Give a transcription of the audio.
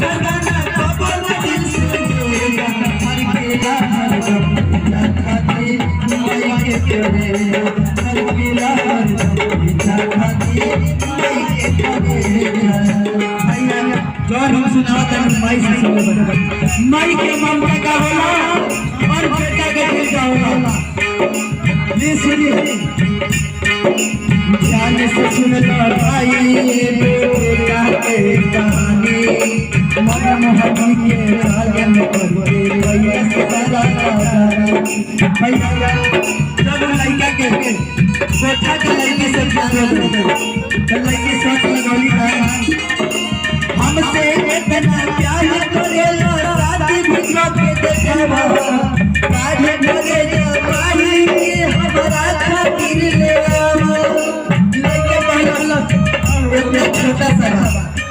सगाना कबल दिल से जोड़ेगा हर बेला हर दम पिता खाती माई के करेगा हर बेला हर दम पिता खाती माई के करेगा। जौन हम सुनावत हैं माई से सुनो माई के ममता का होला और बेटा के दिल का होला। ये सुनिए ध्यान से सुन लो भाई बेटा के कहानी मन मोहब्बत के राजन करके भैया सदा भैया जब लड़का के सोचा के लड़की से प्यार हो तो लड़की सोच लगौली हमसे इतना प्यार